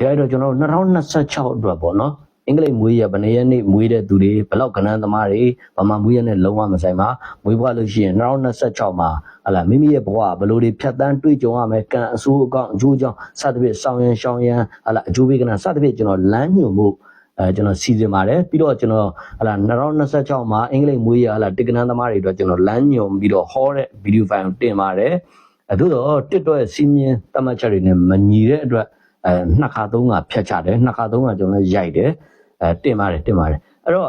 ကဲတော့ကျွန်တော်2026အတွက်ပေါ့နော်အင်္ဂလိပ်မွေးရဗနေရက်နေ့မွေးတဲ့သူတွေဘလောက်ကနန်းသမားတွေဗမာမွေးရနဲ့လုံးဝမဆိုင်ပါမွေးဖွားလို့ရှိရင်2026မှာဟလာမိမိရဲ့ဘဝဘလို့တွေဖြတ်တန်းတွေးကြုံရမယ်ကံအဆိုးအကောင့်အကျိုးကြောင့်စသဖြင့်ဆောင်ရန်ရှောင်ရန်ဟလာအကျိုးပေးကနစသဖြင့်ကျွန်တော်လမ်းညွှန်မှုကျွန်တော်စီစဉ်ပါတယ်ပြီးတော့ကျွန်တော်ဟလာ2026မှာအင်္ဂလိပ်မွေးရဟလာတက္ကနန်းသမားတွေအတွက်ကျွန်တော်လမ်းညွှန်ပြီးတော့ဟောတဲ့ဗီဒီယိုဖိုင်ကိုတင်ပါတယ်သို့တော့တစ်တော့စီမင်းတတ်မှတ်ချက်တွေနဲ့မညီတဲ့အတွက်နှစ်ခါသုံးခါဖြတ်ချတယ်နှစ်ခါသုံးခါကျွန်တော်ရိုက်တယ်တင်ပါတယ်အဲ့တော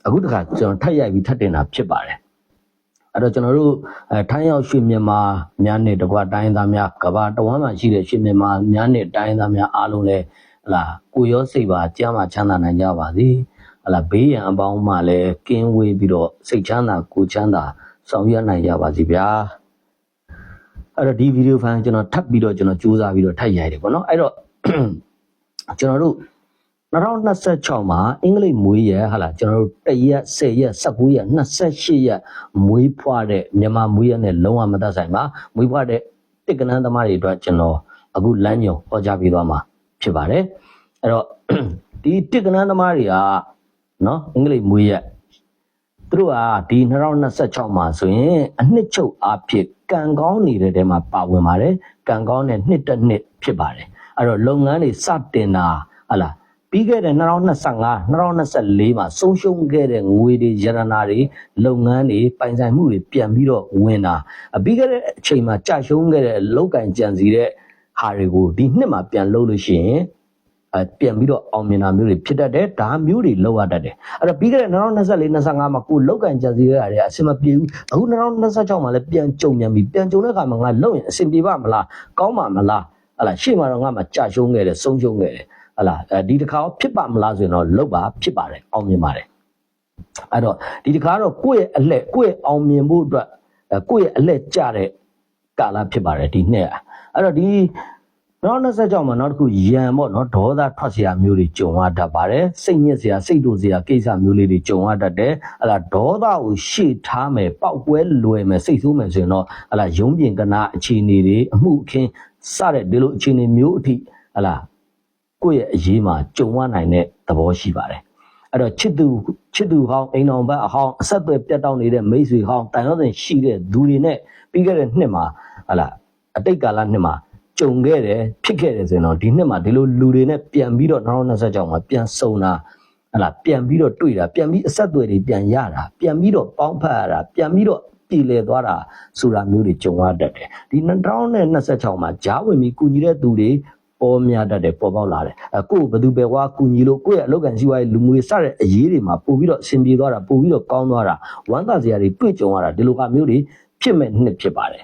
့အခုတခါကျွန်တော်ထပ်ရိုက်ပြီးထပ်တင်တာဖြစ်ပါတယ်အဲ့တော့ကျွန်တော်တို့ထိုင်းရောက်ရွှေမြန်မာများနဲ့တကွတိုင်းသားများကဘာတဝမ်းမှာရှိတဲ့ရွှေမြန်မာများနဲ့တိုင်းသားများအားလုံးလည်းဟလာကိုရောစိတ်ပါကြားမှာချမ်းသာနိုင်ကြပါစေဟလာဘေးရန်အပေါင်းမှလည်းကင်းဝေးပြီးတော့စိတ်ချမ်းသာကိုချမ်းသာဆောင်ရွက်နိုင်ကြပါစေဗျာအဲ့တော့ဒီဗီဒီယိုဖိုင်ကျွန်တော်ထပ်ပြီးတော့ကျွန်တော်စူးစမ်းပြီးတော့ထပ်ရိုက်တယ်ပေါ့နော်အဲ့တော့ကျွန်တော်တို့2026မှာအင်္ဂလိပ်မွေးရဟာလားကျွန်တော်တို့1ရက်10ရက်19ရက်28ရက်မွေးဖွားတဲ့မြန်မာမွေးရနဲ့လုံးဝမသက်ဆိုင်ပါမွေးဖွားတဲ့တစ်ကနန်းသမားတွေအတွက်ကျွန်တော်အခုလမ်းညွှန်ဟောကြားပေးသွားမှာဖြစ်ပါတယ်အဲ့တော့ဒီတစ်ကနန်းသမားတွေကနော်အင်္ဂလိပ်မွေးရသူတို့ကဒီ2026မှာဆိုရင်အနှစ်ချုပ်အားဖြင့်ကံကောင်းနေတဲ့တဲမှာပါဝင်ပါတယ်ကံကောင်းတဲ့နှစ်တစ်နှစ်ဖြစ်ပါတယ်အဲ့တော့လုပ်ငန်းတွေစတင်တာဟလာပြီးခဲ့တဲ့2025 2024မှာဆုံးရှုံးခဲ့တဲ့ငွေတွေရတနာတွေလုပ်ငန်းတွေပိုင်ဆိုင်မှုတွေပြန်ပြီးတော့ဝင်တာပြီးခဲ့တဲ့အချိန်မှာကြာရှုံးခဲ့တဲ့လောက်ကင်ကြံစီတဲ့ဟာတွေကိုဒီနှစ်မှာပြန်လုပ်လို့ရှိရင်ပြန်ပြီးတော့အောင်မြင်တာမျိုးတွေဖြစ်တတ်တယ်ဒါမျိုးတွေလောက်ရတတ်တယ်အဲ့တော့ပြီးခဲ့တဲ့2024 25မှာကိုလောက်ကင်ကြံစီရတာတွေအဆင်မပြေဘူးအခု2026မှာလည်းပြန်ကြုံပြန်ပြီးပြန်ကြုံတဲ့အခါမှာငါလုပ်ရင်အဆင်ပြေပါမလားကောင်းပါမလားဟလာရှေ့မှာတော့ငါမှကြာရှုံးခဲ့တယ်ဆုံးရှုံးခဲ့တယ်ဟလာဒီတစ်ခါဖြစ်ပါမလားဆိုရင်တော့လောက်ပါဖြစ်ပါတယ်အောင်မြင်ပါတယ်အဲ့တော့ဒီတစ်ခါတော့ကိုယ့်ရဲ့အလှည့်ကိုယ့်ရဲ့အောင်မြင်ဖို့အတွက်ကိုယ့်ရဲ့အလှည့်ကြတဲ့ကာလဖြစ်ပါတယ်ဒီနှစ်အဲ့တော့ဒီ2026မှာနောက်တစ်ခုရန်ပေါ့နော်ဒေါသထွက်เสียမျိုးတွေကြုံရတတ်ပါတယ်စိတ်ညစ်เสียစိတ်တူเสียကိစ္စမျိုးလေးတွေကြုံရတတ်တယ်ဟလာဒေါသကိုရှေ့ထားမယ်ပောက်ကွဲလွယ်မယ်စိတ်ဆိုးမယ်ဆိုရင်တော့ဟလာရုံးပြင်ကနာအခြေအနေတွေအမှုအခင်းစတဲ့ဒီလိုအခြေအနေမျိုးအထိဟလာကိုယ့်ရဲ့အရေးမှာကြုံရနိုင်တဲ့သဘောရှိပါတယ်အဲ့တော့ချစ်သူဟောင်းအိမ်တော်ဘက်အဟောင်းအဆက်အသွယ်ပြတ်တောက်နေတဲ့မိတ်ဆွေဟောင်းတန်ရောစင်ရှိတဲ့သူတွေနဲ့ပြီးခဲ့တဲ့နှစ်မှာဟလာအတိတ်ကာလနှစ်မှာကြုံခဲ့တယ်ဖြစ်ခဲ့တယ်ဆိုရင်တော့ဒီနှစ်မှာဒီလိုလူတွေနဲ့ပြန်ပြီးတော့2026မှာပြန်စုံတာဟလာပြန်ပြီးတော့တွေ့တာပြန်ပြီးအဆက်အသွယ်တွေပြန်ရတာပြန်ပြီးတော့ပေါင်းဖက်ရတာပြန်ပြီးတော့ပြည်လည်သွားတာဆိုတာမျိုးတွေကြုံရတတ်တယ်ဒီ2026မှာဂျားဝင်ပြီးကုညီတဲ့သူတွေပေါ်များတတ်တယ်ပေါ်ပေါက်လာတယ်ကိုယ်ဘယ်သူပဲကွာကူညီလို့ကိုယ့်ရဲ့အလုပ်ကန်စီးပွားရေးလူမှုရေးစတဲ့အရေးတွေမှာပို့ပြီးတော့အဆင်ပြေသွားတာပို့ပြီးတော့ကောင်းသွားတာဝမ်းသာစရာတွေတွေ့ကြုံရတာဒီလိုကမျိုးတွေဖြစ်မဲ့နှစ်ဖြစ်ပါတယ်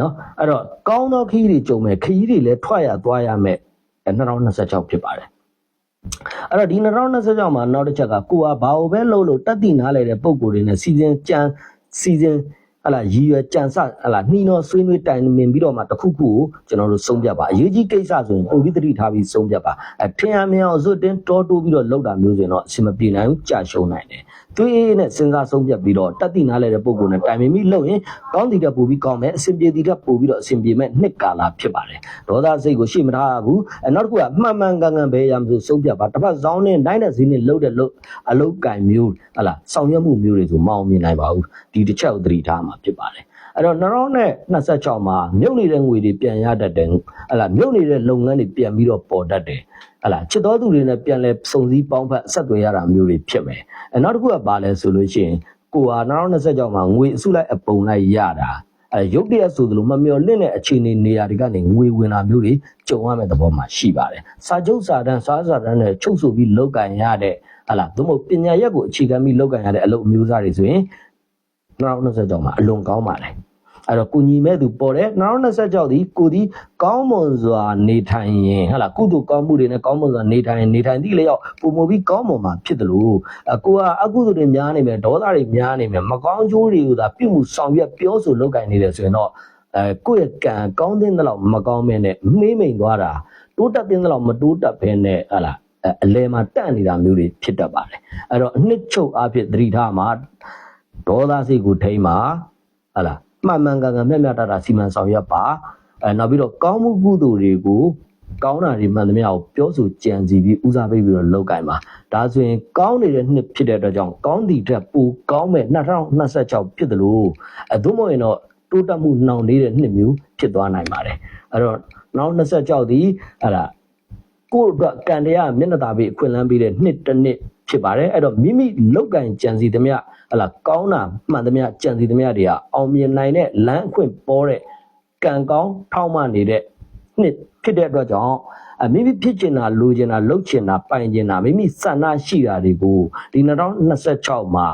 နော်အဲ့တော့ကောင်းသောခရီးတွေကြုံမဲ့ခရီးတွေလည်းထွက်ရသွားရမဲ့2026ဖြစ်ပါတယ်အဲ့တော့ဒီ2026မှာနောက်တစ်ချက်ကကိုကဘာလို့ပဲလုပ်တတ်သိနားလဲတဲ့ပုံကိုယ်တွေနဲ့စီစဉ်ဟလာရည်ရွယ်ကြံစဟလာနှီးနှောဆွေးနွေးတိုင်ပင်ပြီးတော့မှတစ်ခုခုကိုကျွန်တော်တို့ဆုံးဖြတ်ပါအရေးကြီးကိစ္စဆိုရင်ပုံပြီးသတိထားပြီးဆုံးဖြတ်ပါထင်ရမြင်အောင်ဇွတ်တင်းတောတိုးပြီးတော့လောက်တာမျိုးဆိုရင်တော့အဆင်မပြေနိုင်ဘူးကြာရှုံးနိုင်တယ်တွေးနဲ့စဉ်းစားဆုံးဖြတ်ပြီးတော့တတ်သိနားလဲတဲ့ပုံကိုယ်နဲ့တိုင်ပင်ပြီးလုပ်ရင်ကောင်းတည်တဲ့ပို့ပြီးကောင်းမယ်အဆင်ပြေတည်တဲ့ပို့ပြီးတော့အဆင်ပြေမဲ့နှစ်ကာလဖြစ်ပါတယ်ဒေါသစိတ်ကိုရှေ့မထားရဘူးနောက်တစ်ခုကမှန်ကန်ပဲရမလို့ဆုံးဖြတ်ပါတစ်ဖက်စောင်းနဲ့နိုင်တဲ့ဈေးနဲ့လှုပ်တဲ့အလုတ်ကင်မျိုးဟလာဆောင်ရွက်မှုမျိုးတွေဆိုမအောင်မြင်နိုင်ပါဘူးဒီတစ်ချက်ကိုသတိထားမှာဖြစ်ပါတယ်အဲ့တော့2026မှာမြုပ်နေတဲ့ငွေတွေပြန်ရတတ်တယ်ဟလာမြုပ်နေတဲ့လုပ်ငန်းတွေပြန်ပြီးတော့ပေါ်တတ်တယ်ဟလာချစ်တော်သူတွေနဲ့ပြန်လဲစုံစည်းပေါင်းဖက်ဆက်သွယ်ရတာမျိုးတွေဖြစ်မယ်နောက်တစ်ခုကပါလဲဆိုလို့ရှိရင်ကိုဟာ2026မှာငွေအစုလိုက်အပုံလိုက်ရတာရုပ်တရက်ဆိုသလိုမမျော်လင့်တဲ့အခြေအနေနေရာတွေကနေငွေဝင်တာမျိုးတွေကြုံရမယ့်သဘောမှာရှိပါတယ်စာချုပ်စာတမ်းနဲ့ချုပ်ဆိုပြီးလောက်ကင်ရတဲ့ဟလာသို့မဟုတ်ပညာရက်ကိုအခြေခံပြီးလောက်ကင်ရတဲ့အလုပ်မျိုးစားတွေဆိုရင်2026မှာအလွန်ကောင်းပါတယ်အဲ့တော့ကိုညီမဲ့သူပေါ်တယ်2026ဒီကိုဒီကောင်းမွန်စွာနေထိုင်ရင်ဟလာကုသိုလ်ကောင်းမှုတွေနဲ့ကောင်းမွန်စွာနေထိုင်သည့်လျောက်ပုံမပြီးကောင်းမွန်မှာဖြစ်တယ်လို့ကိုကအကုသိုလ်တွေများနေမယ်ဒေါသတွေများနေမယ်မကောင်းကျိုးတွေကိုသာပြုမှုဆောင်ရွက်ပြောဆိုလုပ်ကိုင်နေတယ်ဆိုရင်တော့ကိုယ့်ရဲ့ကံကောင်းတဲ့လောက်မကောင်းမဲနဲ့နှေးမိန်သွားတာတိုးတက်တဲ့လောက်မတိုးတက်ဘဲနဲ့ဟလာအလဲမှာတန့်နေတာမျိုးတွေဖြစ်တတ်ပါတယ်အဲ့တော့အနှစ်ချုပ်အဖြစ်သတိထားမှာဒေါသစိတ်ကိုထိန်းမှာဟလာမှန်ကန်မျှတတာစီမံဆောင်ရွက်ပါနောက်ပြီးတော့ကောင်းမှုကုသိုလ်တွေကို ကောင်းတာတွေမှန်သမျှကိုပြောဆိုကြံစီပြီးဦးစားပေးပြီးတော့လောက်ကင်ပါဒါဆိုရင်ကောင်းနေတဲ့နှစ်ဖြစ်တဲ့အတွက်ကြောင့်ကောင်းသည့်အတွက်ပိုကောင်းမဲ့2026ဖြစ်တယ်လို့သို့မဟုတ်ရင်တော့တိုးတက်မှုနှောင့်နှေးတဲ့နှစ်မျိုးဖြစ်သွားနိုင်ပါတယ်အဲ့တော့2026ဒီအဲ့ဒါကိုယ့်အတွက်ကံတရားမျက်နှာသာပေးအခွင့်အလမ်းပေးတဲ့နှစ်တစ်နှစ်ဖြစ်ပါတယ်အဲ့တော့မိမိလောက်ကင်ကြံစီသမျှဟလာကောင်းတာမှန်သမျှကြံစီသမျှတွေကအောင်မြင်နိုင်တဲ့လမ်းအခွင့်ပေါ်တဲ့ကံကောင်းထောက်မှနေတဲ့နှစ်ဖြစ်တဲ့အတွက်ကြောင့်မိမိဖြစ်ချင်တာလိုချင်တာလုပ်ချင်တာပိုင်ချင်တာမိမိဆန္ဒရှိတာတွေကိုဒီ2026မှာ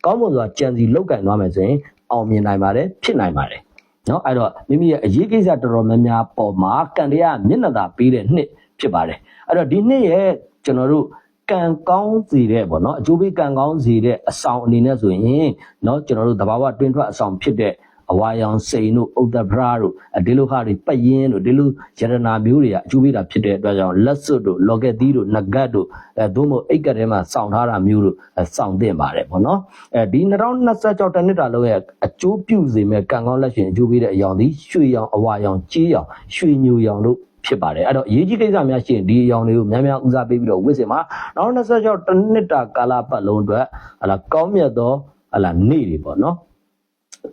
ကောင်းမွန်စွာကြံစီလောက်ကင်သွားမယ်ဆိုရင်အောင်မြင်နိုင်ပါတယ်ဖြစ်နိုင်ပါတယ်နော်အဲ့တော့မိမိရဲ့အရေးကိစ္စတော်တော်များများပေါ်မှာကံတရားမျက်နှာသာပေးတဲ့နှစ်ဖြစ်ပါတယ်အဲ့တော့ဒီနှစ်ရဲ့ကျွန်တော်တို့ကံကောင်းစီတဲ့ပေါ့နော်အကျိုးပေးကံကောင်းစီတဲ့အဆောင်အနေနဲ့ဆိုရင်เนาะကျွန်တော်တို့သဘာဝတွင်းထွက်အဆောင်ဖြစ်တဲ့အဝါရောင်စိန်တို့ဥဒ္ဒဗရာတို့ဒီလိုဟာတွေပတ်ရင်းတို့ဒီလိုယရနာမျိုးတွေကအကျိုးပေးတာဖြစ်တဲ့အတွက်ကြောင့်လက်စွပ်တို့လော်ကက်သီးတို့နဂတ်တို့သို့မဟုတ်အိတ်ကတ်ထဲမှာစောင့်ထားတာမျိုးတို့စောင့်တင်ပါတယ်ပေါ့နော်ဒီ2026တနှစ်တာလုံးရဲ့အကျိုးပြုစေမဲ့ကံကောင်းလက်ရှင်အကျိုးပေးတဲ့အရောင်ဒီရွှေရောင်အဝါရောင်ကြေးရောင်ရွှေညူရောင်တို့ဖြစ်ပါတယ်အဲ့တော့အရေးကြီးကိစ္စများရှိရင်ဒီအရောင်တွေကိုများများဦးစားပေးပြီးတော့ဝစ်စင်မှာ2026တနှစ်တာကာလပတ်လုံးအတွက်ဟလာကောင်းမြတ်သောဟလာနေ့တွေပေါ့နော်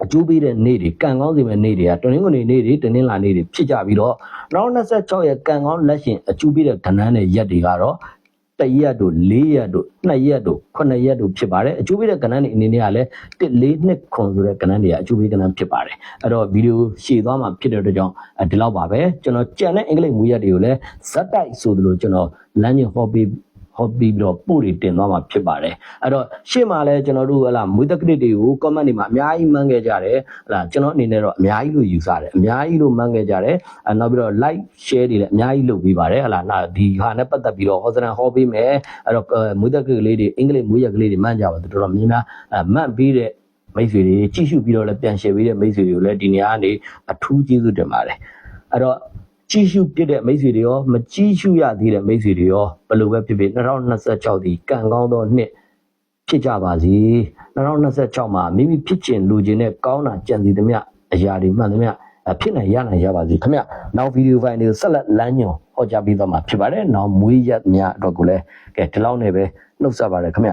အကျိုးပေးတဲ့နေ့တွေကံကောင်းစေမဲ့နေ့တွေကတနင်္ဂနွေနေ့တွေတနင်္လာနေ့တွေဖြစ်ကြပြီးတော့2026ရဲ့ကံကောင်းလက်ရှင်အကျိုးပေးတဲ့ကဏ္ဍနဲ့ရက်တွေကတော့1ရက်တို့4ရက်တို့2ရက်တို့9ရက်တို့ဖြစ်ပါတယ်အကျိုးပေးတဲ့ကဏ္ဍတွေအနေနဲ့ကလည်း1 4 2 9ဆိုတဲ့ကဏ္ဍတွေကအကျိုးပေးကဏ္ဍဖြစ်ပါတယ်အဲ့တော့ဗီဒီယိုရှည်သွားမှာဖြစ်တဲ့အတွက်ကြောင့်ဒီလောက်ပါပဲကျွန်တော်ကြံတဲ့အင်္ဂလိပ်မူရက်တွေကိုလည်းဇက်တိုက်ဆိုသလိုကျွန်တော်လမ်းညွှန်ဟောပြီးတော့ပို့တွေတင်သွားမှာဖြစ်ပါတယ်အဲ့တော့ရှေ့မှာလည်းကျွန်တော်တို့ဟလာမွေးသက်ကလစ်တွေကို comment တွေမှာအများကြီးမှန်းခဲ့ကြတယ်ဟလာကျွန်တော်အနေနဲ့တော့အများကြီးလို့ယူဆတယ်အများကြီးလို့မှန်းခဲ့ကြတယ်နောက်ပြီးတော့ like share တွေလည်းအများကြီးလုပ်ပေးပါတယ်ဟလာဒီဟာနဲ့ပတ်သက်ပြီးတော့ဟောစရန်ဟောပေးမယ်အဲ့တော့မွေးသက်ကလေးတွေအင်္ဂလိပ်မွေးရက်ကလေးတွေမှန်းကြပါတော်တော်များများမှတ်ပြီးတဲ့မိတ်ဆွေတွေကြည့်ရှုပြီးတော့လည်းပြန် share ပေးတဲ့မိတ်ဆွေတွေကိုလည်းဒီနေရာကနေအထူးကျေးဇူးတင်ပါတယ်အဲ့တော့ကြည့်ရှုပြတဲ့မိတ်ဆွေတွေရောမကြည့်ရှုရသေးတဲ့မိတ်ဆွေတွေရောဘယ်လိုပဲဖြစ်ဖြစ်2026ဒီကံကောင်းသောနှစ်ဖြစ်ကြပါစေ2026မှာမိမိဖြစ်ချင်လူချင်တဲ့ကောင်းတာကြံစီသမျှအရာတွေမှန်သမျှဖြစ်နိုင်ရနိုင်ရပါစေခင်ဗျနောက်ဗီဒီယိုဖိုင်တွေကိုဆက်လက်လမ်းညွှန်ဟောကြားပေးသွားမှာဖြစ်ပါတယ်နောက်မွေးရက်များအတွက်ကိုလည်းကဲဒီလောက်နဲ့ပဲနှုတ်ဆက်ပါတယ်ခင်ဗျ